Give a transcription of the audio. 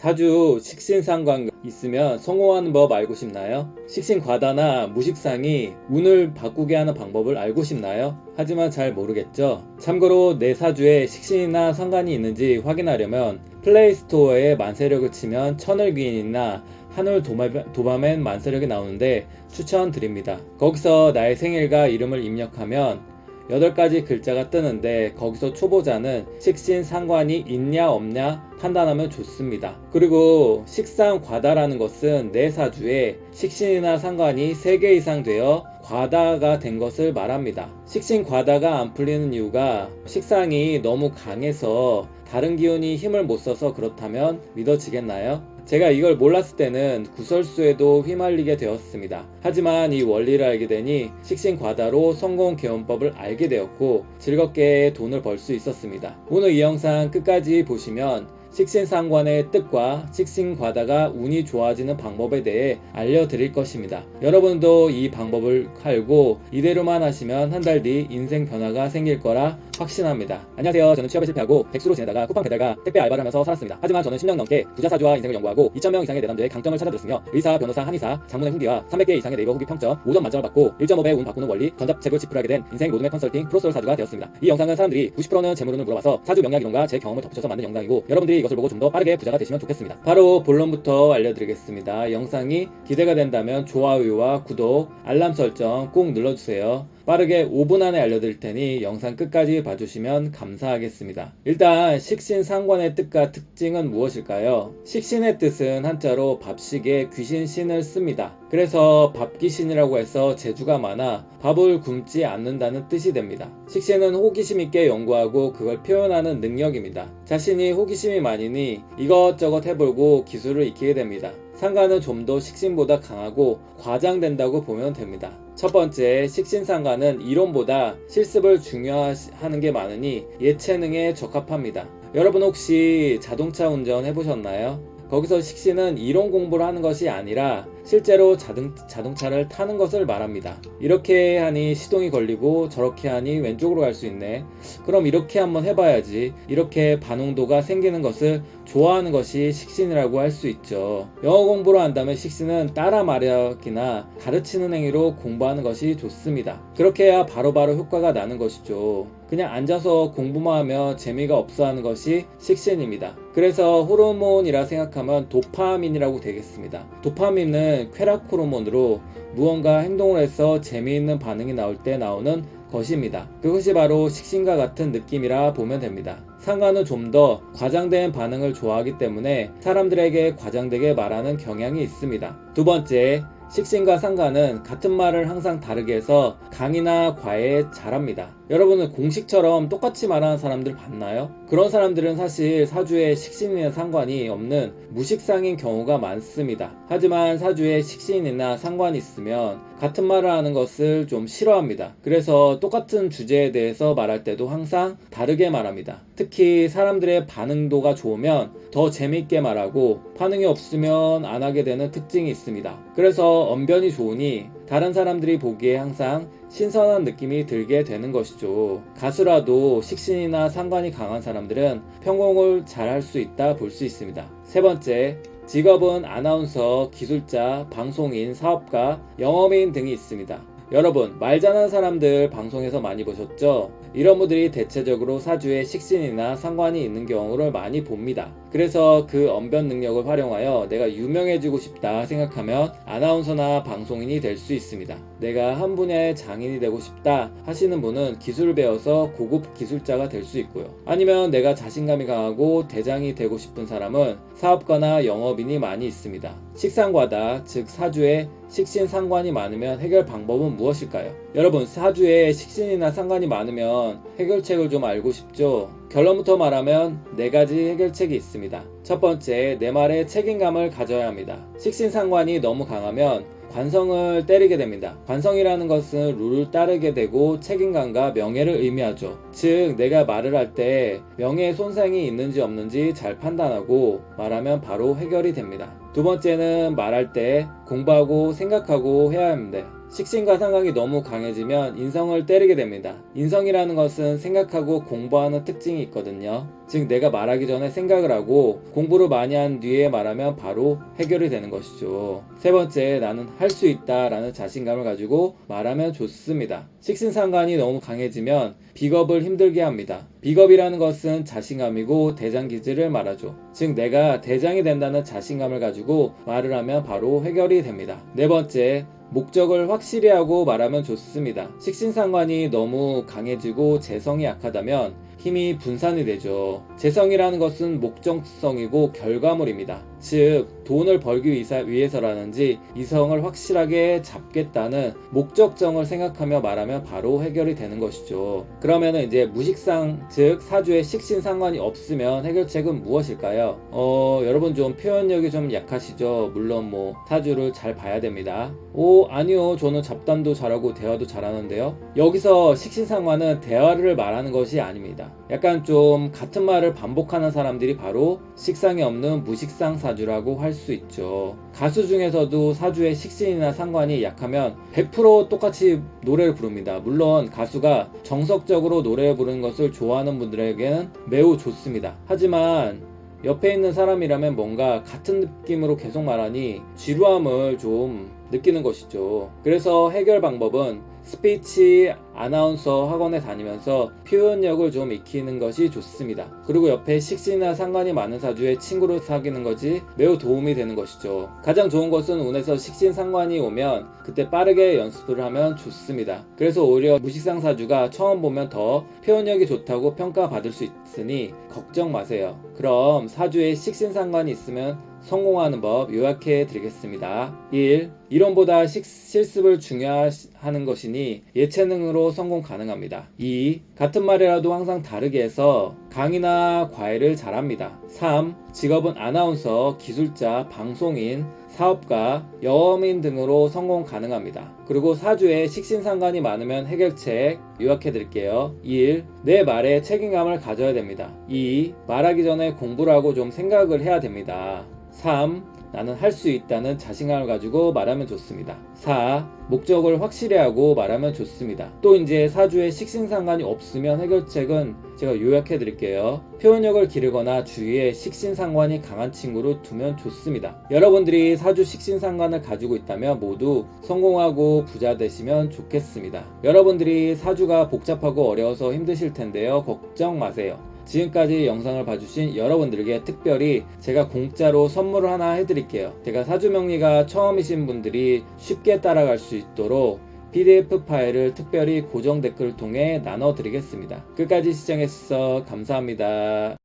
사주 식신상관 있으면 성공하는 법 알고 싶나요? 식신과다나 무식상이 운을 바꾸게 하는 방법을 알고 싶나요? 하지만 잘 모르겠죠? 참고로 내 사주에 식신이나 상관이 있는지 확인하려면 플레이스토어에 만세력을 치면 천을귀인이나 한올 도마맨 만세력이 나오는데 추천드립니다. 거기서 나의 생일과 이름을 입력하면 8가지 글자가 뜨는데 거기서 초보자는 식신 상관이 있냐 없냐 판단하면 좋습니다. 그리고 식상과다라는 것은 내 사주에 식신이나 상관이 3개 이상 되어 과다가 된 것을 말합니다. 식신과다가 안 풀리는 이유가 식상이 너무 강해서 다른 기운이 힘을 못 써서 그렇다면 믿어지겠나요? 제가 이걸 몰랐을 때는 구설수에도 휘말리게 되었습니다. 하지만 이 원리를 알게 되니 식신과다로 성공 개원법을 알게 되었고 즐겁게 돈을 벌 수 있었습니다. 오늘 이 영상 끝까지 보시면 식신상관의 뜻과 식신과다가 운이 좋아지는 방법에 대해 알려드릴 것입니다. 여러분도 이 방법을 알고 이대로만 하시면 한 달 뒤 인생 변화가 생길 거라 확신합니다. 안녕하세요. 저는 취업에 실패하고 백수로 지내다가 쿠팡 배달과 택배 알바를 하면서 살았습니다. 하지만 저는 10년 넘게 부자사주와 인생을 연구하고 2,000명 이상의 내담자의 강점을 찾아들었으며 의사, 변호사, 한의사, 장문의 훈계와 300개 이상의 네이버 후기 평점 5점 만점을 받고 1.5배 운 바꾸는 원리 전자책을 지불하게 된 인생 로드맵 컨설팅 프로솔 사주가 되었습니다. 이 영상은 사람들이 90%는 재물운을 물어봐서 사주 명략 이론과 제 경험을 덧붙여서 만든 영상이고 여러분들이 이것을 보고 좀 더 빠르게 부자가 되시면 좋겠습니다. 바로 본론부터 알려드리겠습니다. 영상이 기대가 된다면 좋아요와 구독, 알람 설정 꼭 눌러주세요. 빠르게 5분 안에 알려드릴 테니 영상 끝까지 봐주시면 감사하겠습니다. 일단 식신상관의 뜻과 특징은 무엇일까요? 식신의 뜻은 한자로 밥식에 귀신신을 씁니다. 그래서 밥귀신이라고 해서 재주가 많아 밥을 굶지 않는다는 뜻이 됩니다. 식신은 호기심 있게 연구하고 그걸 표현하는 능력입니다. 자신이 호기심이 많으니 이것저것 해보고 기술을 익히게 됩니다. 상관은 좀 더 식신보다 강하고 과장된다고 보면 됩니다. 첫 번째, 식신상관은 이론보다 실습을 중요하는 게 많으니 예체능에 적합합니다. 여러분 혹시 자동차 운전 해보셨나요? 거기서 식신은 이론 공부를 하는 것이 아니라 실제로 자동차를 타는 것을 말합니다. 이렇게 하니 시동이 걸리고 저렇게 하니 왼쪽으로 갈 수 있네. 그럼 이렇게 한번 해봐야지. 이렇게 반응도가 생기는 것을 좋아하는 것이 식신이라고 할 수 있죠. 영어 공부를 한다면 식신은 따라 말하기나 가르치는 행위로 공부하는 것이 좋습니다. 그렇게 해야 바로바로 효과가 나는 것이죠. 그냥 앉아서 공부만 하면 재미가 없어 하는 것이 식신입니다. 그래서 호르몬이라 생각하면 도파민이라고 되겠습니다. 도파민은 쾌락 호르몬으로 무언가 행동을 해서 재미있는 반응이 나올 때 나오는 것입니다. 그것이 바로 식신과 같은 느낌이라 보면 됩니다. 상관은 좀 더 과장된 반응을 좋아하기 때문에 사람들에게 과장되게 말하는 경향이 있습니다. 두 번째, 식신과 상관은 같은 말을 항상 다르게 해서 강이나 과에 잘합니다. 여러분은 공식처럼 똑같이 말하는 사람들 봤나요? 그런 사람들은 사실 사주에 식신이나 상관이 없는 무식상인 경우가 많습니다. 하지만 사주에 식신이나 상관이 있으면 같은 말을 하는 것을 좀 싫어합니다. 그래서 똑같은 주제에 대해서 말할 때도 항상 다르게 말합니다. 특히 사람들의 반응도가 좋으면 더 재밌게 말하고 반응이 없으면 안 하게 되는 특징이 있습니다. 그래서 언변이 좋으니 다른 사람들이 보기에 항상 신선한 느낌이 들게 되는 것이죠. 가수라도 식신이나 상관이 강한 사람들은 편곡을 잘할 수 있다 볼 수 있습니다. 세 번째, 직업은 아나운서, 기술자, 방송인, 사업가, 영업인 등이 있습니다. 여러분, 말 잘하는 사람들 방송에서 많이 보셨죠? 이런 분들이 대체적으로 사주에 식신이나 상관이 있는 경우를 많이 봅니다. 그래서 그 언변 능력을 활용하여 내가 유명해지고 싶다 생각하면 아나운서나 방송인이 될 수 있습니다. 내가 한 분야의 장인이 되고 싶다 하시는 분은 기술을 배워서 고급 기술자가 될 수 있고요. 아니면 내가 자신감이 강하고 대장이 되고 싶은 사람은 사업가나 영업인이 많이 있습니다. 식상과다, 즉 사주에 식신 상관이 많으면 해결 방법은 무엇일까요? 여러분, 사주에 식신이나 상관이 많으면 해결책을 좀 알고 싶죠? 결론부터 말하면 4가지 해결책이 있습니다. 첫 번째, 내 말에 책임감을 가져야 합니다. 식신상관이 너무 강하면 관성을 때리게 됩니다. 관성이라는 것은 룰을 따르게 되고 책임감과 명예를 의미하죠. 즉, 내가 말을 할 때 명예의 손상이 있는지 없는지 잘 판단하고 말하면 바로 해결이 됩니다. 두 번째는 말할 때 공부하고 생각하고 해야 합니다. 식신과 상관이 너무 강해지면 인성을 때리게 됩니다. 인성이라는 것은 생각하고 공부하는 특징이 있거든요. 즉 내가 말하기 전에 생각을 하고 공부를 많이 한 뒤에 말하면 바로 해결이 되는 것이죠. 세 번째, 나는 할 수 있다 라는 자신감을 가지고 말하면 좋습니다. 식신상관이 너무 강해지면 비겁을 힘들게 합니다. 비겁이라는 것은 자신감이고 대장기질을 말하죠. 즉 내가 대장이 된다는 자신감을 가지고 말을 하면 바로 해결이 됩니다. 네 번째, 목적을 확실히 하고 말하면 좋습니다. 식신상관이 너무 강해지고 재성이 약하다면 힘이 분산이 되죠. 재성이라는 것은 목적성이고 결과물입니다. 즉 돈을 벌기 위해서라는지 이성을 확실하게 잡겠다는 목적정을 생각하며 말하면 바로 해결이 되는 것이죠. 그러면 이제 무식상, 즉 사주에 식신상관이 없으면 해결책은 무엇일까요? 여러분 좀 표현력이 좀 약하시죠? 물론 뭐 사주를 잘 봐야 됩니다. 아니요, 저는 잡담도 잘하고 대화도 잘하는데요. 여기서 식신상관은 대화를 말하는 것이 아닙니다. 약간 좀 같은 말을 반복하는 사람들이 바로 식상이 없는 무식상 사주라고 할 수 있죠. 가수 중에서도 사주에 식신이나 상관이 약하면 100% 똑같이 노래를 부릅니다. 물론 가수가 정석적으로 노래 부르는 것을 좋아하는 분들에게는 매우 좋습니다. 하지만 옆에 있는 사람이라면 뭔가 같은 느낌으로 계속 말하니 지루함을 좀 느끼는 것이죠. 그래서 해결 방법은 스피치 아나운서 학원에 다니면서 표현력을 좀 익히는 것이 좋습니다. 그리고 옆에 식신이나 상관이 많은 사주에 친구를 사귀는 것이 매우 도움이 되는 것이죠. 가장 좋은 것은 운에서 식신 상관이 오면 그때 빠르게 연습을 하면 좋습니다. 그래서 오히려 무식상 사주가 처음 보면 더 표현력이 좋다고 평가받을 수 있으니 걱정 마세요. 그럼 사주에 식신 상관이 있으면 성공하는 법 요약해 드리겠습니다. 1. 이론보다 실습을 중요하는 것이니 예체능으로 성공 가능합니다. 2. 같은 말이라도 항상 다르게 해서 강의나 과외를 잘합니다. 3. 직업은 아나운서, 기술자, 방송인, 사업가, 여어민 등으로 성공 가능합니다. 그리고 사주에 식신상관이 많으면 해결책 요약해 드릴게요. 1. 내 말에 책임감을 가져야 됩니다. 2. 말하기 전에 공부를 하고 좀 생각을 해야 됩니다. 3. 나는 할 수 있다는 자신감을 가지고 말하면 좋습니다. 4. 목적을 확실히 하고 말하면 좋습니다. 또 이제 사주에 식신상관이 없으면 해결책은 제가 요약해 드릴게요. 표현력을 기르거나 주위에 식신상관이 강한 친구를 두면 좋습니다. 여러분들이 사주 식신상관을 가지고 있다면 모두 성공하고 부자 되시면 좋겠습니다. 여러분들이 사주가 복잡하고 어려워서 힘드실 텐데요. 걱정 마세요. 지금까지 영상을 봐주신 여러분들에게 특별히 제가 공짜로 선물을 하나 해드릴게요. 제가 사주명리가 처음이신 분들이 쉽게 따라갈 수 있도록 PDF 파일을 특별히 고정 댓글을 통해 나눠드리겠습니다. 끝까지 시청해주셔서 감사합니다.